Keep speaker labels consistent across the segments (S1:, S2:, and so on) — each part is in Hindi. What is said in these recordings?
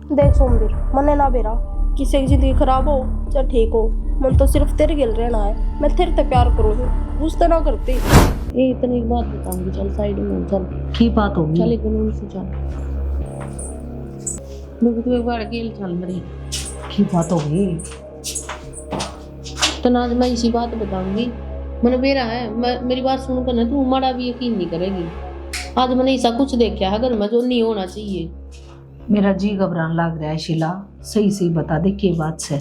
S1: देख सोमवीर, मने ना बेरा किसी की जिंदगी खराब हो चाहे ठीक हो, मन तो सिर्फ तेरे गिल रहना है। मैं तेरे से प्यार करूंगी, गुस्सा ना करती।
S2: ये इतनी एक बात बताऊंगी, चल साइड में चल।
S3: की बात होगी?
S2: चल एक कानून से चल, मुझे तो एक बार अकेले चल मेरी।
S3: की बात होगी?
S2: तो आज मैं इसी बात बताऊंगी। मैंने मेरा है, मेरी बात सुनकर ना तू माड़ा भी यकीन नहीं करेगी। आज मैंने ऐसा कुछ देखा है घर में जो नहीं होना चाहिए।
S3: मेरा जी घबराने लग रहा है शीला, सही सही बता दे के बात से।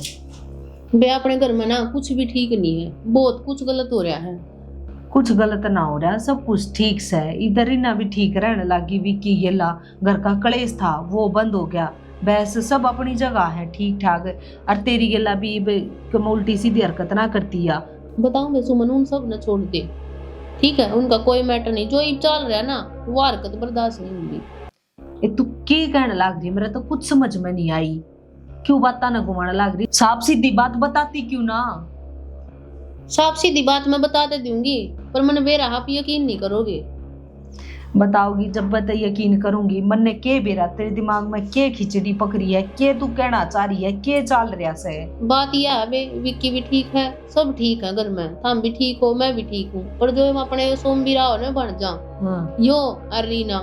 S2: बे अपने घर में ना कुछ भी ठीक नहीं है, बहुत कुछ गलत हो रहा है।
S3: कुछ गलत ना हो रहा, सब कुछ ठीक से है। इधर ही ना भी ठीक रहने लगी विक्की, ये ला घर का कलेश था वो बंद हो गया, बस सब अपनी जगह है ठीक ठाक। और तेरी गेला भी उल्टी सीधी हरकत ना करती है।
S2: बताऊं बे सुमन, उन सब न छोड़ दे, ठीक है? उनका कोई मैटर नहीं, जो ये चल रहा है ना वो हरकत बर्दाश्त नहीं होगी।
S3: ये तू की कहने लग रही है, मेरा तो कुछ समझ में नहीं आई। क्यों बात ना घुमाने लग रही? साफ सीधी बात बताती क्यों ना?
S2: साफ सीधी बात मैं बता दे दूंगी, पर मैंने बेरा आप यकीन नहीं करोगे।
S3: बताओगी जब बता यकीन करूंगी। मन ने के बेरा तेरे दिमाग में के खिचड़ी पकड़ी है, के तू कहना चाह रही है, के चाल रहा से?
S2: बात यह है बे, विक्की भी ठीक है, सब ठीक है घर में, तुम भी ठीक हो, मैं भी ठीक हूँ, पर जो हम अपने सोमवीरा हो ना बन जा यो अरीना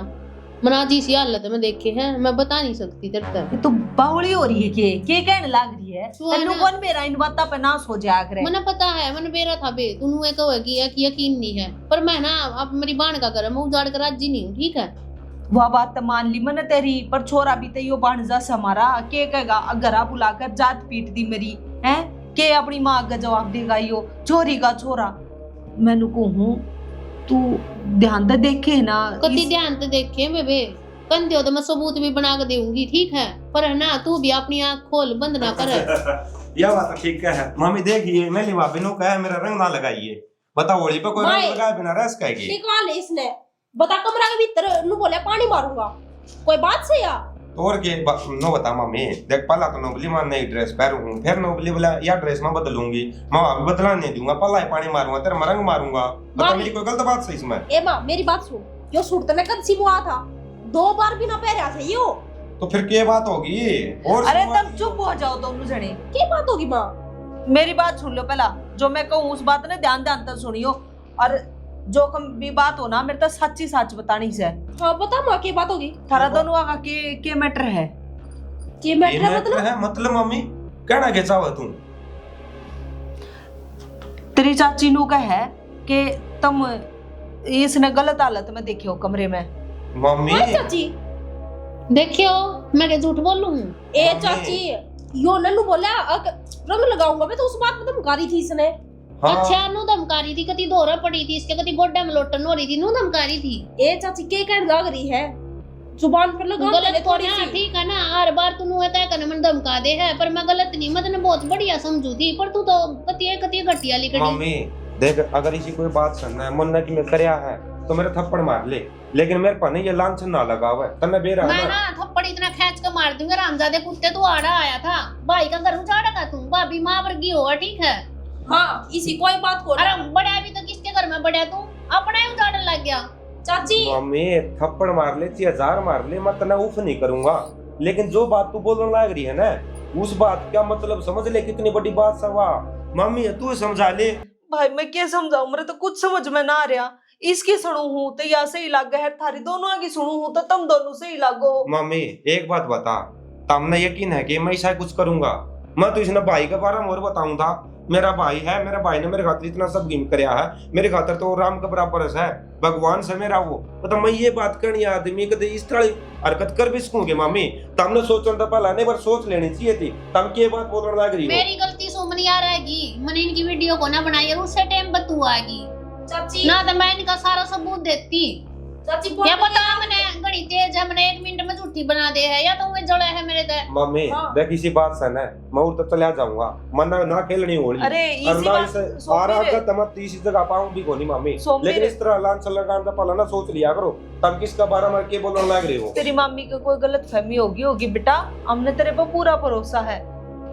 S2: मनाजी सी हालत में देखे हैं, मैं बता नहीं सकती तेरे तक।
S3: ये तो बावली हो रही है, के कहने लग रही है? तन्नू कौन बेरा इन बातों पे ना सो जाया करे?
S2: मैंने पता है, मैंने बेरा था बे, तूने कहोगी कि यकीन नहीं है, पर मैं ना अब मेरी बाण का घर मैं उजाड़ कर राजी नहीं हूँ, ठीक है?
S3: वह बात तो मान ली मैंने तेरी, पर छोरा भी तो यो भांजा से हमारा के कहेगा? घरा बुलाकर जात पीट दी मेरी है, के अपनी माँ का जवाब देगा? यो चोरी का छोरा। मैनू कहूँ तू ध्यान से देखे ना,
S2: कति ध्यान से देखे बेबे, कंधे हो तो मैं सबूत भी बना के दूंगी, ठीक है? पर है ना तू भी अपनी आंख खोल, बंद ना कर।
S4: यह बात ठीक है मामी, देखिए मेरी भाभी नो कहा मेरा रंग ना लगाइए। बता होली पे कोई रंग लगाए बिना रस कहेगी।
S1: ठीक वाले इसने बता कमरा के भीतर नु बोले पानी मारूंगा, कोई बात से या?
S4: और के नो बता मामी, देख पहला तो नोबली मान नई ड्रेस पहनूं, फिर नोबली बोला या ड्रेस में बदलूंगी, मैं अभी बदला नहीं दूंगा, पहला ही पानी मारूंगा, तेरा रंग मारूंगा। बता मेरी कोई गलत बात सही इसमें?
S1: ए मां मेरी बात सुन, यो सूट तने कद सी मुआ था, 2 बार भी ना पहरा से यो।
S4: तो फिर क्या बात होगी? और
S3: अरे तब चुप हो जाओ दोनों जने।
S1: क्या बात होगी मां?
S3: मेरी बात सुन लो पहला, जो मैं कहूँ उस बात ने ध्यान ध्यान तक सुनियो, और जो कम भी बात हो ना मेरे तो सच्ची सच बतानी से।
S1: हाँ बता मां, क्या बात होगी?
S3: थारा दोनों आगा के मैटर है?
S1: के मैटर
S4: है मतलब मामी कहना क्या चाहो तू?
S3: तेरी चाची नु का है कि तुम इसने गलत हालत में देखे हो कमरे में।
S4: मम्मी
S1: चाची
S2: देखियो मैं क्या झूठ बोलूं?
S1: ए चाची यो नन्नू बोला रंग लगाऊंगा, मैं तो उस बात में धमकारी थी इसने।
S4: हाँ।
S2: अच्छा नु धमकारी थी, कति धोरा पड़ी थी इसके, कति गोड्डा में लोटन हो रही थी, नु धमकारी थी।
S1: ए चाची के कहने लग रही है, जुबान पर लगा
S2: गलत
S1: थोड़ी
S2: ना,
S1: सी।
S2: ठीक है ना? हर बार तू नुए तय करने मन धमका दे है, पर मैं गलत नहीं, मैं तने बहुत बढ़िया समझू थी, पर तू तो कति घटिया लिखड़ी।
S4: मम्मी देख, अगर इसी कोई बात सुनना है, मन की मैं करया है तो मेरे थप्पड़ मार ले, लेकिन मेरे पर नहीं ये लांछन ना लगा हुआ है। तन्ने बेरा
S2: मैं ना थप्पड़ इतना खींच के मार दूंगा, रामजादे कुत्ते, तू आड़ा आया था भाई का घर उजाड़ेगा तू, भाभी मां वर्गी हो, ठीक है?
S1: हाँ इसी कोई बात को।
S2: अरे बड़ा भी तो किसके घर में बड़ा, तू अपना ही उजाड़न लग गया।
S1: चाची
S4: मम्मी थप्पड़ मार ले 1000 मार ले, मैं तना उफ नहीं करूंगा, लेकिन जो बात तू बोलने लग रही है ना, उस बात का मतलब समझ ले, कितनी बड़ी बात सवा। मम्मी तू समझा ले।
S3: भाई मैं क्या समझाऊं, मेरे तो कुछ समझ में ना आ रहा। इसकी सुनू हूँ तो या सही लग है, थारी दोनों की सुनू हूँ तो तुम दोनों सही लागो।
S4: मम्मी एक बात बता, तुमने यकीन है कि मैं ऐसा कुछ करूंगा? मैं तो इसने भाई के बारे में और बताऊं था, मेरा भाई है, मेरा भाई ने मेरे खातिर इतना सब गिन करया है, मेरे खातिर तो राम के बराबर है, भगवान से मेरा वो। तो मैं ये बात करनी आदमी कदे इस तरह हरकत कर भी सकूंगी? मम्मी तुमने सोचना था पहला, नहीं बार सोच लेनी चाहिए थी, तुम के बात बोलने लग रही हो?
S2: मेरी गलती सुमनी आ रहेगी, मैंने इनकी वीडियो को ना बनाई और उस टाइम पर तू आएगी
S1: चाची
S2: ना, तो मैं इनका सारा सबूत देती।
S1: चाची
S2: क्या पता मैंने घड़ी तेज है, मैंने 1 मिनट में झूठी बना दे है, या तो मैं जड़ा है मेरे ते।
S4: मम्मी देख इसी बात से ना मैं उड़ तो चला जाऊंगा, मन ना खेलनी होली।
S3: अरे इसी बात
S4: तीसरी जगह पाऊं भी कोनी मम्मी, लेकिन इस तरह लांच लगाने से पहले ना सोच लिया करो, तब किसका बारे में के बोलने लग रही हो?
S3: तेरी मम्मी को कोई गलत फहमी होगी बेटा, हमने तेरे पर पूरा भरोसा है।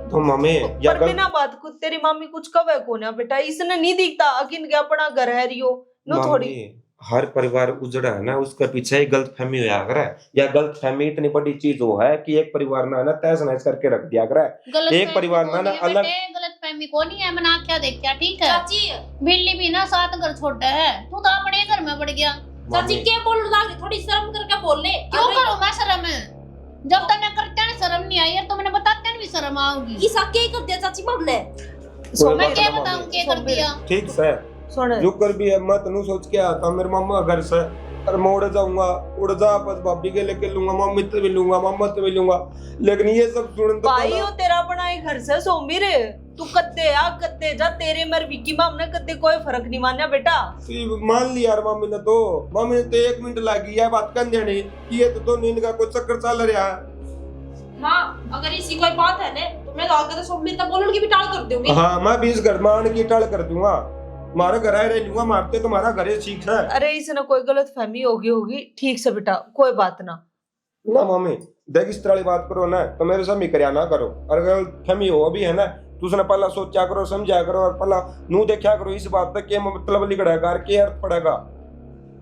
S4: तो मम्मी
S3: पर बिना बात को तेरी मम्मी कुछ कवे को ना बेटा, इसने नहीं दिखता अकिन के अपना घर है रियो नो थोड़ी।
S4: हर परिवार उजड़ा है ना, उसके पीछे एक गलतफहमी हुआ करे, या गलतफहमी इतनी बड़ी चीज हो है कि एक परिवार ना ना तहस नहस करके रख दिया करे। एक परिवार में ना अलग
S2: गलतफहमी को नहीं है, मना क्या देख क्या ठीक है।
S1: चाची
S2: बिल्ली भी ना 7 घर छोटा है, तू तो अपने घर में बढ़ गया।
S1: चाची क्या बोल रहा है, थोड़ी शर्म करके बोल ले।
S2: क्यों करो मैं शर्म है, जब तक मैं करते हैं शर्म नहीं आई, यार तो मैंने बताते भी शर्म आओगी।
S1: ईसा क्या कर दिया चाची हमने?
S2: मैं क्या बताऊं क्या कर दिया।
S4: ठीक से
S3: सुन
S4: जो कर भी है, मैं तनु सोच के आता मेरे मामा घर से, और मैं उड़ जाऊंगा, उड़ जा बस भाभी के लेके लूंगा, मम्मी से भी लूंगा, मामा से भी लूंगा, लेकिन ये सब सुन तो
S3: भाई हो तेरा बनाए घर से सोमवीर, तू कत्ते आ कत्ते जा, तेरे मर विकी माम ने कत्ते कोई फर्क नहीं माना बेटा।
S4: मान लिया यार मम्मी ने तो 1 मिनट लगी है बात करने नहीं, ये तो नींद का कुछ चक्कर चल रहा है।
S1: मां अगर इसी कोई बात है ने तो मैं तो आगे तो सोमवीर तक बोलने की भी टाल कर दूंगी।
S4: हाँ मैं 20 घर मान की टाल कर दूंगा, मारा घर आए रह लूंगा, मारते तुम्हारा घर ठीक है।
S3: अरे इसने कोई गलत फहमी होगी ठीक से बेटा, कोई बात ना।
S4: ना मम्मी देख इस तरह की बात करो ना तो मेरे से मिक्रिया ना करो, और अगर फहमी हो अभी है ना तो उसने पहला सोचा करो, समझा करो, और पहला नू देखा करो इस बात तक के मतलब लिखड़ेगा के अर्थ पड़ेगा।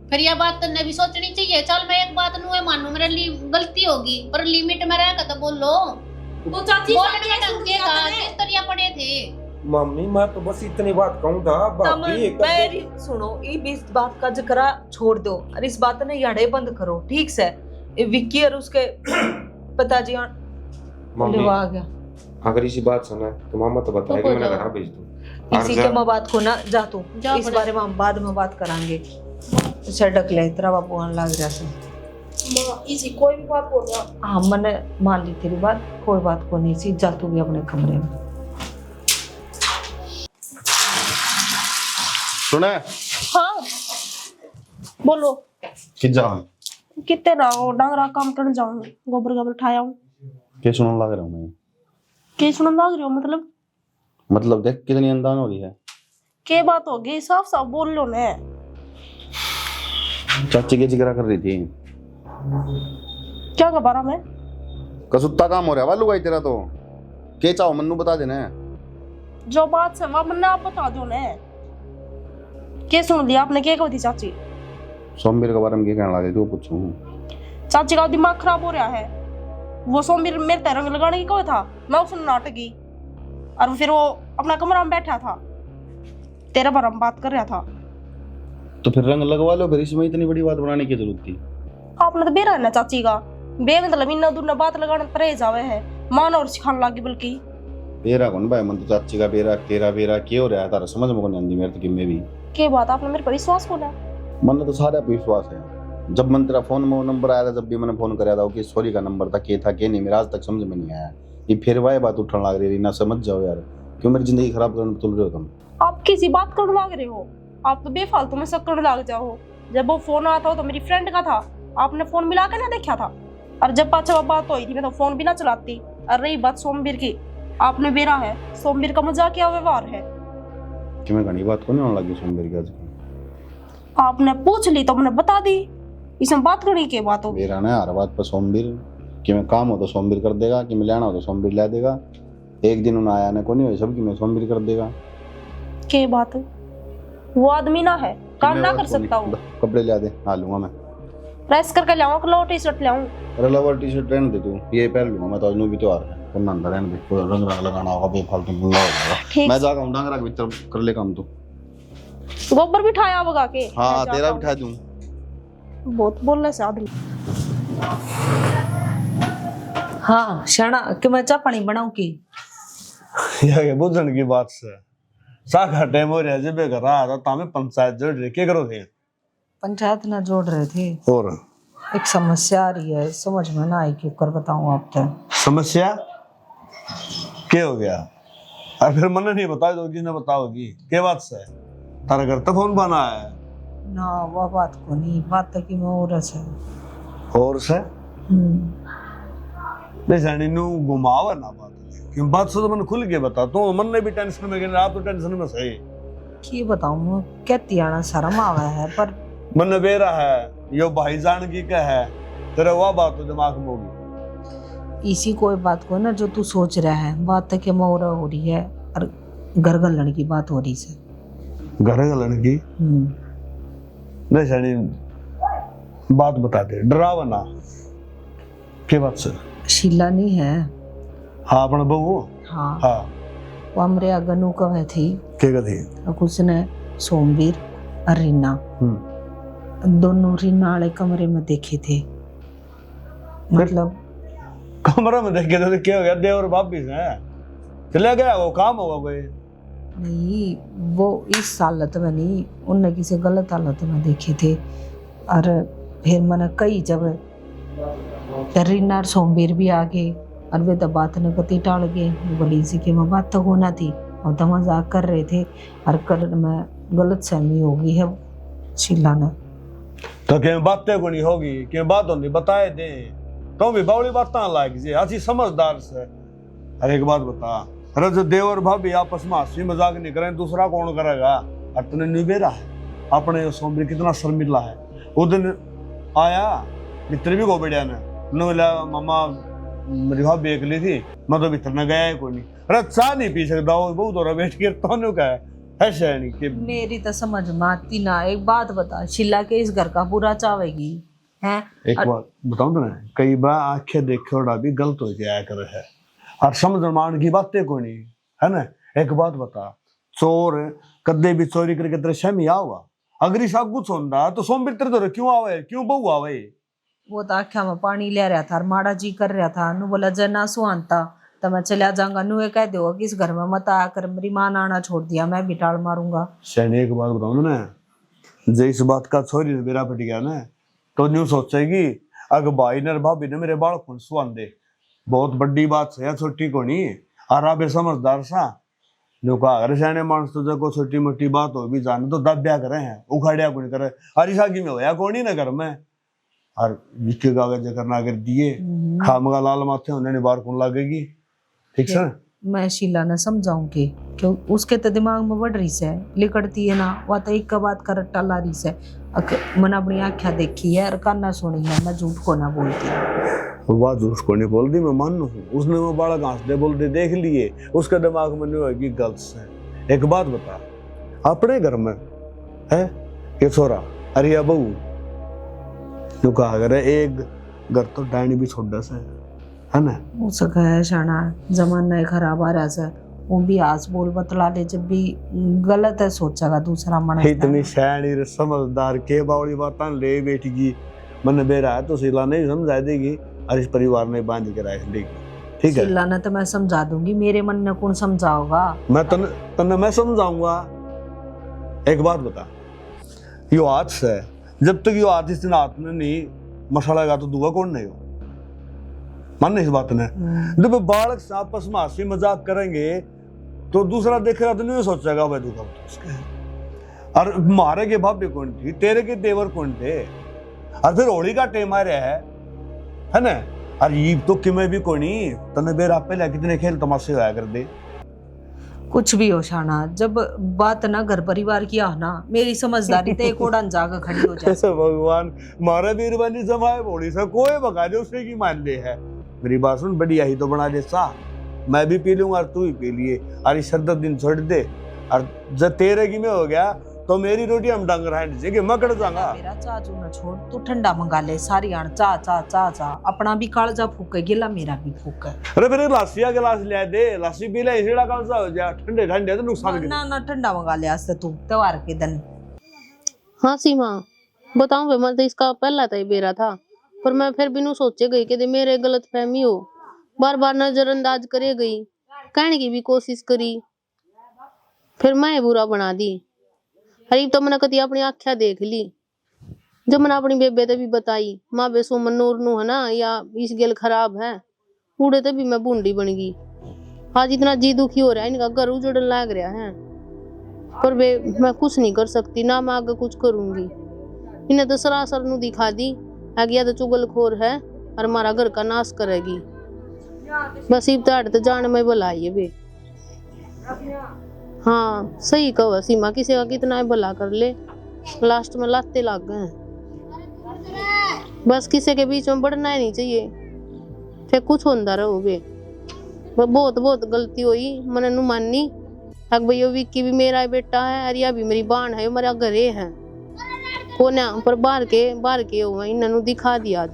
S2: फिर यह बात तुमने भी सोचनी चाहिए। चल मैं एक बात नू मानू मेरे लिए गलती होगी, पर लिमिट में रहकर तो बोल लो।
S1: तो चाची
S2: बोलने का ढंग के था, किस तरह पड़े थे।
S4: मम्मी मैं तो बस इतनी बात कहूँ था बाकी
S3: मेरी सुनो, इस बात का जिक्र छोड़ दो और इस बात ने याड़े बंद करो ठीक से। विक्की और उसके पिताजी
S4: मम्मी
S3: आ गया,
S4: अगर इसी बात सुना तो मामा तो बताएगा, मैंने घर भेज दूं
S3: इसी के माँ बात को ना जा तू, इस बारे में हम बाद में बात करांगे। सड़क ले तेरा बाबू आने लग रहा है।
S1: मां इसी कोई भी बात बोल रहा।
S3: हाँ मैंने मान ली तेरी बात, कोई बात को नहीं सी, जा तू भी अपने कमरे में।
S5: सुने
S1: हाँ बोलो।
S5: कि जाऊं
S1: कितने रहो डांगरा काम करने जाऊं, गोबर गोबर उठाया हूं।
S5: के सुनने लग रहा हूं मैं?
S1: के सुनने लग रही हो
S5: मतलब देख कितनी अनदान हो रही है।
S1: के बात होगी, साफ साफ बोल लो ने।
S5: चाची की जिक्र कर रही थी,
S1: क्या खबर मैं?
S5: कसुत्ता काम हो रहा है वालू भाई तेरा तो। के चाहो मन्नू बता देना।
S1: जो बात है वह मैंने आप बता दो ने। के सुन लिया आपने? क्या कही थी चाची?
S5: सोमवीर के बारे में क्या कहना लगे तू पूछूं?
S1: चाची का दिमाग खराब हो रहा है। वो सोमवीर मेरे ते रंग लगाने की कोई था, मैं उसने नाटकी, और फिर वो अपना कमरा में बैठा था, तेरे बारे में बात कर रहा था।
S5: तो फिर रंग लगवा लो, फिर इसमें इतनी बड़ी बात बनाने की जरूरत थी?
S1: आपने तो बेरा है ना चाची का, बेमतलब इन्ना दूर बात लगाने परे जावे है, मान और सिखाने लगी। बल्कि
S5: बेरा कौन भाई, मन तो चाची का बेरा तेरा बेरा क्यों हो रहा है तारा समझ में नहीं आंदी मेरे तो। किम्मे भी
S1: के बात आपने मेरे पर विश्वास को ना?
S5: मन तो सारा पे विश्वास है। जब मन तेरा फोन में नंबर आया था, जब भी मैंने फोन कराया था कि सॉरी का नंबर था, के था के नहीं, मेरा आज तक समझ में नहीं आया। ये फिर वह बात उठने लग रही है ना, समझ जाओ यार, क्यों मेरी जिंदगी खराब करने तुल रहे हो तुम?
S1: आप किसी बात करने लग रहे हो, आप तो बेफालतू में शक करने लग जाओ। जब वो फोन आता हो तो मेरी फ्रेंड का था, आपने फोन मिला के ना देखा था, और जब पाछा बात हुई थी मैं तो फोन भी ना चलाती। और रही बात सोमवीर की, आपने बेरा है, सोमवीर का मजाकिया व्यवहार है।
S5: कि मैं घनी बात को नहीं होने लगी सोमवीर की। आज
S1: आपने पूछ ली तो मैंने बता दी, इसमें बात करने की बात हो।
S5: मेरा ना हर बात पर सोमवीर, कि मैं काम हो तो सोमवीर कर देगा, कि मैं लेना हो तो सोमवीर ला देगा। एक दिन उन्हें आया ना को नहीं हो सब कि मैं सोमवीर कर देगा।
S1: के बात है, वो आदमी ना है, काम ना कर सकता वो।
S5: कपड़े ला दे, आ लूंगा मैं।
S1: प्रेस करके लाऊं कि लो टी शर्ट लाऊं?
S5: अरे लोवर टी शर्ट रहने दे तू, ये पहन लूंगा मैं तो। आज नू भी त्योहार है, कोना अंदर रहने दे, कोई रंग लगाना होगा बेफालतू गुंगा हो जाएगा। मैं जाकर डांग रख भीतर कर ले काम तू।
S1: गोबर भी उठाया होगा के?
S5: हाँ तेरा भी उठा दूं।
S1: बहुत बोलने से आदमी।
S3: हाँ शाना कि मैं चाह पानी बनाऊं की?
S6: ये बुझन की बात से साखा टाइम हो रहा जब घर आ रहा तामे पंचायत जोड़ रहे के करो थे?
S3: पंचायत ना जोड़ रहे थे,
S6: और
S3: एक समस्या आ रही है, समझ में ना आई क्यों कर बताऊं आप तो।
S6: समस्या क्या हो गया? और फिर मैंने नहीं बताया तो किसने बताओगी? के बात से तारा घर तो फोन बना है
S3: ना, वो बात को नहीं, बात तो कि मैं और से
S6: और से नहीं नु घुमावा ना बात क्यों? बात से तो मैंने खुल के बता, तो मन ने भी टेंशन में गए, आप तो टेंशन में सही।
S3: की बताऊं कहती आना शर्म आवे है, पर
S6: मन बेरा है यो भाईजान की क्या है तेरा, वह बात तो दिमाग में होगी।
S3: इसी कोई बात को ना जो तू सोच रहा है, बात तो कि मोरा हो रही है और घर गलन की बात हो रही है।
S6: घर गलन की नहीं शानी बात बता दे, डरावा ना। के बात से?
S3: शीला नहीं है?
S6: हाँ अपना बहू।
S3: हाँ
S6: हाँ
S3: वो हमरे अगनू कहे थी
S6: के कथी?
S3: कुछ ने सोमवीर और रीना दोनों रीना वाले कमरे में देखे थे। मतलब
S6: कमरा में देखे तो क्या हो गया? देवर भाभी से चले गया, वो काम होगा कोई?
S3: नहीं वो इस हालत में नहीं, उनने किसी गलत हालत में देखे थे। और फिर मैंने कई जब रीना और सोमवीर भी आ गए और वे तो बात ने कति टाल गए, बोली सी कि मैं बात तो होना थी और तो मजाक कर रहे थे और कर में गलत सहमी होगी है शीला ने।
S6: तो क्या बातें को नहीं होगी, क्या बात होनी बताए दे, तो भी बावली बात लायक जी अच्छी समझदार से। अरे एक बात बता, अरे जो देवर भाभी आपस में हंसी मजाक नहीं करें दूसरा कौन करेगा? और तूने निबेरा है अपने सोमवीर कितना शर्मिला है। वो दिन आया मित्र भी को बेड़िया ने बोला मामा मेरी भाभी अकेली थी, मैं तो भीतर न गया है कोई नहीं। अरे चाह नहीं पी सकता वो बहुत हो रहा बैठ के, तो क्या है शैनी के। मेरी
S3: तो समझ में आती ना। एक बात बता, शीला के इस घर का पूरा चावेगी है?
S6: एक बात बताऊं तो ना, कई बार आंखें देखे और भी गलत हो जाया करे है और समझ मान की बातें को नहीं है ना। एक बात बता, चोर कदे भी चोरी करके तेरे शमी आवा, अगर इस कुछ होता तो सोमवीर तेरे तो क्यों आवे, क्यों बहू आवे?
S3: वो तो आख्या में पानी ले रहा था और माड़ा जी कर रहा था। नु बोला जना सुहानता तो मैं चला जाऊंगा। नु ये कह दो कि इस घर में मत आकर मेरी मां ने आना छोड़ दिया, मैं भी टाल मारूंगा।
S6: शैनी एक बात बताऊं ना, जो इस बात का छोरी मेरा फट गया ना तो न्यू सोचेगी अगर भाई ने भाभी ने मेरे बाल को सुहान दे, बहुत बड़ी बात है, छोटी को नहीं। और आप समझदार सा जो कहा अगर सियाने मानस तो जब छोटी मोटी बात हो भी जाने तो दब्या करे हैं, उखाड़िया को नहीं करे। हरिशागी में होया कौन ही ना घर में और जिसके कागज करना कर दिए खामगा लाल माथे उन्हें बार कौन लगेगी। ठीक है
S3: मैं शीला ने समझाऊंगी क्यों उसके तो दिमाग में बढ़ रही से लिकड़ती है ना, वह तो एक का बात कर टला रही से। मैंने अपनी आँखें देखी है और काना सुनी है, मैं झूठ को ना बोलती।
S6: बात झूठ को नहीं बोल दी, मैं मान हूँ उसने वो बालक हंसते बोलते देख लिए, उसके दिमाग में नहीं होगी गलत से। एक बात बता, अपने घर में है ये छोरा अरे या बहू जो कहा करे एक घर तो डायनी भी छोड़ से है ना।
S3: उसका है शाना जमाना खराब आ रहा है, वो भी आस बोल बतला ले जब भी गलत है सोचेगा दूसरा मन।
S6: इतनी शैनी समझदार के बावली बात ले बैठेगी मन बेरा है तो शीला नहीं समझा देगी और इस परिवार ने बांध के रख देगी। ठीक है
S3: शीला ने तो मैं समझा दूंगी, मेरे मन ने कौन समझाओगा?
S6: मैं तन्ने मैं समझाऊंगा। एक बात बता, यो हाथ से जब तक यो हाथ इस दिन हाथ में नहीं मसाला लगा तो दूंगा कौन नहीं हो, मान इस बात ने। जब बालक आपस में हंसी मजाक करेंगे तो दूसरा देखेगा तो नहीं सोचेगा भाई दूंगा उसके। और मारे के भाभी कौन थी, तेरे के देवर कौन थे? और फिर होली का टेम आ रहा है ना। और ये तो किमें भी कोई नहीं तने बेर आप पहले कितने खेल तमाशे होया कर दे।
S3: कुछ भी हो शाना, जब बात ना घर परिवार की आ ना, मेरी समझदारी तो एक उड़ान जाकर खड़ी हो जाए।
S6: भगवान मारे बीरबानी जमाए बोली सा कोई भगा दे उसके की मान ले है। मेरी बात सुन, बढ़िया ही तो बना दे सा, मैं भी पी लूंगा और तू भी पी लिए और इस 10 दिन छोड़ दे। और जब तेरे की में हो गया तो मेरी रोटी हम डंग रहे हैं मैं कट जाऊंगा।
S3: मेरा चाचू ना छोड़, तू ठंडा मंगा ले सारी आन चा चा चा चा, अपना भी कालजा फूके गिला मेरा भी फूके।
S6: अरे फिर लासिया गिलास ले दे, लासी पी ले इसड़ा कालजा हो जा, ठंडे ठंडे तो नुकसान
S3: ना ना ठंडा मंगा ले आज तू त्योहार के दिन।
S2: हाँ सीमा बताऊं वे, मैं तो इसका पहला था बेरा था पर मैं फिर भी नु सोचे गई कि मेरे गलत फहमी हो, बार बार नजरअंदाज करे गई, कहने की भी कोशिश करी, फिर मैं बुरा बना दी। अरे तो मैंने कती अपनी आख्या देख ली, जब मैंने अपनी बेबे ते भी बताई माँ बेसो मनोर नु है ना या इस गेल खराब है, कूड़े ते भी मैं बूंदी बन गई। आज इतना जी दुखी हो रहा है, इनका घर उजड़न लग रहा है, पर वे मैं कुछ नहीं कर सकती ना मैं आगे कुछ करूंगी। इन्हें तो सरासर नु दिखा दी आगे तो चुगलखोर है और हमारा घर का नाश करेगी। बस इब्ताड़ तो जान में बुलाई है वे। हाँ सही कहो सीमा, किसी का कितना भला कर ले लास्ट में लाते लाग गए। बस किसी के बीच में बढ़ना ही नहीं चाहिए, फिर कुछ होता रहोगे। बहुत बहुत गलती हुई मैंने नु मानी। अग भैया विक्की भी मेरा बेटा है और या भी मेरी बाण है, मेरा घरे है। कोने पर बाहर के हुआ इन्होंने दिखा दिया आज।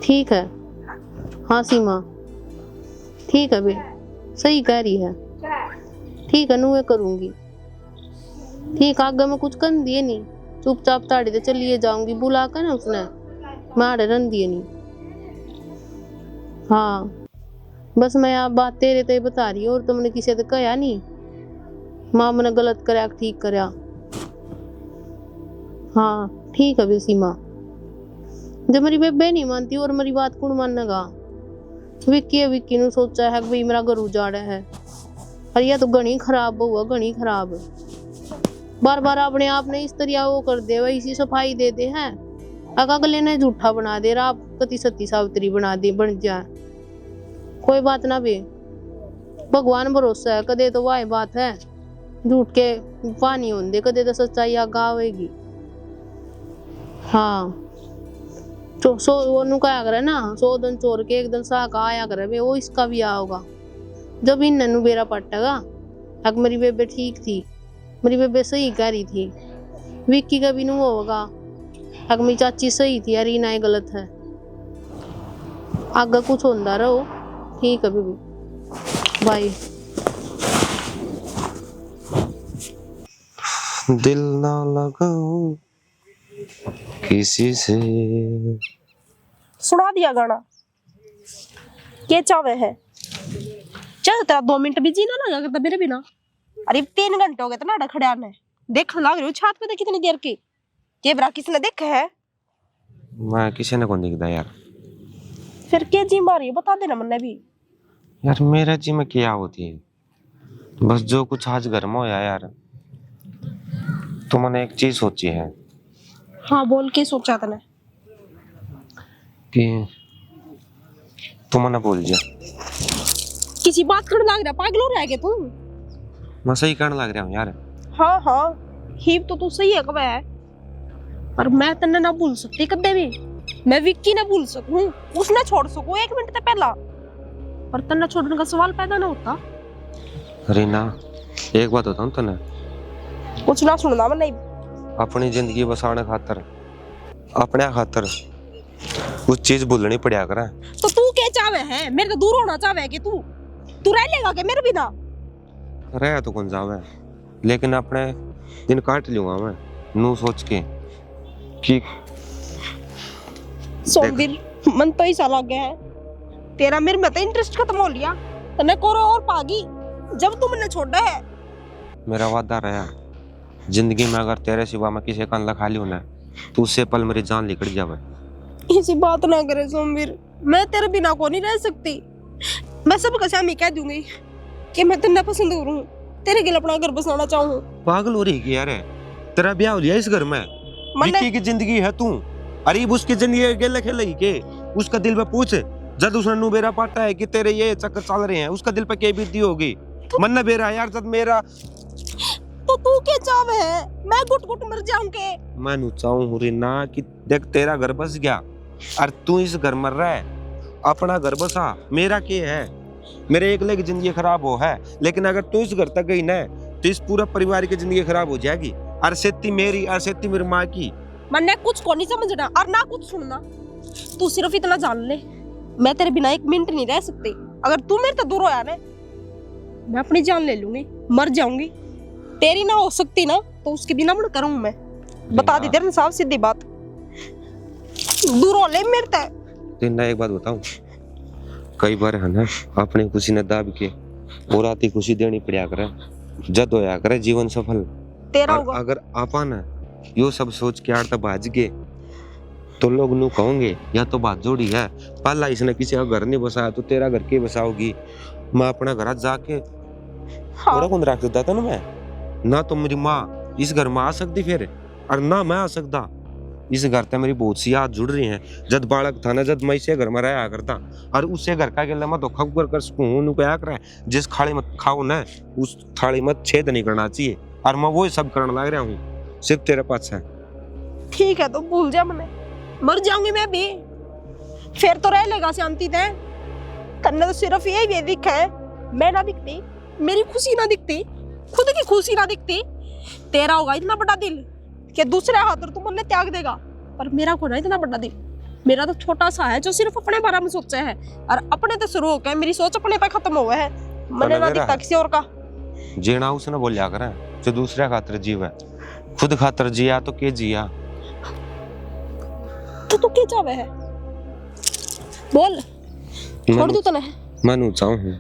S2: ठीक है हाँ सीमा, ठीक है बे, सही कह रही है। ठीक है नुए करूंगी। ठीक आगे मैं कुछ कर दिए नहीं, चुपचाप ताड़ी तो चलिए जाऊंगी। बुला कर ना उसने मारे रन दिए नहीं। हाँ बस मैं आप बात तेरे तो बता रही हूँ, और तुमने किसी से कहा नहीं। माँ मैंने गलत कराया ठीक कराया। हाँ ठीक है बे सीमा, जब मेरी बेबे नहीं मानती और मेरी बात कौन मानेगा। विक्की ने सोचा है कि भाई मेरा घर उजाड़ा है, और यह तो घनी खराब हुआ, घनी खराब। बार बार अपने आप ने इस तरह वो कर दे, वही इसी सफाई दे दे हैं, अगले ने झूठा बना दे, आप कति सती सावित्री बना दे, बन जाए। कोई बात ना बे, भगवान भरोसा है, कदे तो वाह बात है, झूठ के पानी होंगे, कदे तो सच्चाई आगा आवेगी। हाँ तो वो नु क्या करे ना, 100 दिन चोर के 1 दिन साका आया करे बे, वो इसका भी आ होगा जब इन नन्नू बेरा पटेगा। अगर मेरी बेबे ठीक थी, मेरी बेबे सही कह रही थी, विक्की का भी नु होगा। अगर मेरी चाची सही थी, अरीना ही गलत है। आगे कुछ होता रहो। ठीक है बेबी, बाय।
S4: दिल ना लगाऊं किसी से।
S1: सुना दिया गाना, क्या चावे है। चल तेरा 2 मिनट भी जीना लगा करता मेरे बिना। अरे 3 घंटे हो गए तो नाटक खड़ा ने, देख लग रही हो छात पे कितनी देर की। के बरा किसने देखा है?
S4: मैं किसी ने कौन दिखता यार।
S1: फिर क्या जी मारी बता देना मन्ने भी।
S4: यार मेरा जी में क्या होती है, बस जो कुछ आज घर में होया यार, तो मैंने एक चीज सोची है।
S1: हाँ बोल के सोचा तने
S4: कि तू मना बोल जा।
S1: किसी बात करने लग रहा, पागल हो रहा है क्या तू?
S4: मैं सही करने लग रहा हूँ यार।
S1: हाँ हाँ हीब तो तू सही है कब है, पर मैं तन्ने ना भूल सकती कदे भी। मैं विक्की ना भूल सकूं, उसने छोड़ सकूं 1 मिनट तक पहला, पर तन्ने छोड़ने का सवाल पैदा ना होता।
S4: रीना एक बात बताऊं तने,
S1: कुछ ना सुनना मैं नहीं।
S4: अपनी जिंदगी बसाने खातर, अपने खातर कुछ चीज भूलनी पड़ा करे।
S1: तो तू क्या चाहे है? मेरे तो दूर होना चाहे कि तू रह लेगा क्या मेरे बिना?
S4: रह तो कौन जावे, लेकिन अपने दिन काट लूंगा मैं नू सोच के कि
S1: सोमवीर मन तो ही लग गया है तेरा, मेरे में तो इंटरेस्ट खत्म हो लिया। तने कोरो और पागी जब तू मैंने छोड़ा है।
S4: मेरा वादा रहा, जिंदगी में अगर तेरे सिवा मैं किसी का लखा लियो ना, तो उससे पल मेरी जान निकल जावे।
S1: ऐसी बात ना करे सोमवीर, मैं तेरे बिना को नहीं रह सकती। मैं सबका सामने कह दूंगी कि मैं तेरे पसंद करूं, तेरे गिल अपना घर बसाना चाहूं।
S4: पागल हो रही है यार, तेरा ब्याह हो लिया इस घर में, विक्की की जिंदगी है तू। अरे उसकी जिंदगी गेले खेलेगी के? उसका दिल पे पूछ, जब उसने नू बेरा पाटा है कि तेरे ये चक्कर चल रहे हैं, उसका दिल पे क्या बीती होगी? मन न बेरा यार, जब मेरा
S1: तो तू क्या चाहे है? मैं गुट गुट मर जाऊंगे।
S4: मैं नु चाहूं रीना कि देख तेरा घर बस गया और तू इस घर में रह, अपना घर बसा। मेरा क्या है, मेरे एकले की जिंदगी खराब हो है, लेकिन अगर तू इस घर तक गई ना, तो इस पूरा परिवार की जिंदगी खराब हो जाएगी। और सेती मेरी और सेती मेरी माँ की।
S1: मैंने कुछ को नहीं समझना और ना कुछ सुनना। तू सिर्फ इतना जान ले, मैं तेरे बिना 1 मिनट नहीं रह सकती। अगर तू मेरे से दूर हो यार, मैं अपनी जान ले लूंगी, मर जाऊंगी। तेरी ना हो सकती ना, तो उसके बिना मैं करूं। मैं बता दी तेरे साफ सीधी बात, दूर हो ले मेरे से।
S4: तेरा एक बात बताऊं, कई बार है ना अपनी खुशी ने दाब के और आती खुशी देनी पड़ा करे, जद होया करे जीवन सफल।
S1: तेरा होगा
S4: अगर आपा ना यो सब सोच के आड़ भाज के, तो लोग नू कहोगे या तो बात जोड़ी है, पहला इसने किसी का घर नहीं बसाया तो तेरा घर के बसाओगी। मैं अपना घर जाके
S1: हाँ।
S4: कौन रख देता था ना, मैं ना तो मेरी माँ इस घर में आ सकती फिर, और ना मैं आ सकता। इस घर से मेरी बहुत सी याद जुड़ रही हैं। जब बालक था ना, जब मैं इसे घर में रहा करता, और उससे घर का गेला मैं तो खबर कर सकूं क्या करे, जिस थाली में खाओ ना उस थाली में छेद नहीं करना चाहिए, और मैं वो सब करने लग रहा हूँ सिर्फ तेरे पास है।
S1: ठीक है तो भूल जा, मैंने मर जाऊंगी मैं भी, फिर तो रह लेगा शांति ते। तन्ने तो सिर्फ यही भी दिखा है, मैं ना दिखती, मेरी खुशी ना दिखती, खुद की खुशी ना दिखती। तेरा होगा इतना बड़ा दिल कि दूसरे खातर तू मन्ने त्याग देगा, पर मेरा को ना इतना बड़ा दिल। मेरा तो छोटा सा है जो सिर्फ अपने बारे में सोचा है, और अपने तो शुरू हो गए, मेरी सोच अपने पे खत्म हुआ है। मैंने ना दिखता किसी और का।
S4: जीना उसने बोलिया करे जो दूसरे खातर जीवे, खुद खातर जिया तो के जिया।
S1: तो तू क्या चाहे है बोल, छोड़ दूं तने।
S4: मैं चाहूं हूं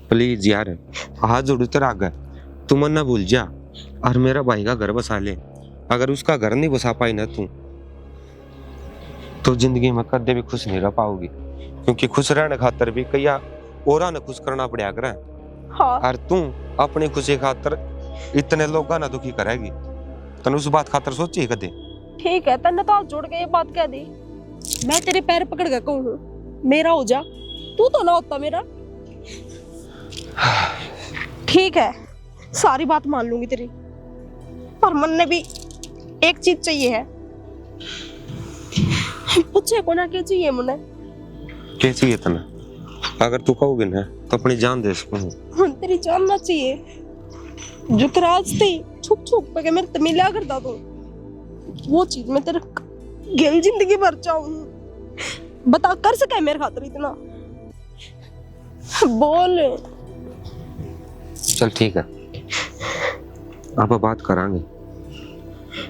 S4: प्लीज यार, हाथ जोड़ू तेरा आगे, तू मन ना भूल जा और मेरा भाई का घर बसा ले। अगर उसका घर नहीं बसा पाई ना तू, तो जिंदगी में कदे भी खुश नहीं रह पाओगी, क्योंकि खुश रहने खातर भी कई औरा ने खुश करना पड़ा करे।
S1: हाँ।
S4: और तू अपनी खुशी खातर इतने लोगों ना दुखी करेगी, तने उस बात खातर सोची कदे?
S1: ठीक है, तन्ने तो हाथ जोड़ के ये बात कह दी, मैं तेरे पैर पकड़ के कहूँ मेरा हो जा, तू तो ना होता मेरा। ठीक है, सारी बात मान लूंगी तेरी, पर मन ने भी एक चीज चाहिए है। पूछे को ना क्या चाहिए मुझे?
S4: क्या चाहिए तना? अगर तू कहोगे ना तो अपनी जान दे सकूं।
S1: तेरी जान ना चाहिए, जो राज थी छुप छुप के मेरे ते मिला करता तू, वो चीज मैं तेरे गेल जिंदगी भर चाहूं। बता कर सके मेरे खातिर इतना? बोल।
S4: चल ठीक है, अब बात करांगे,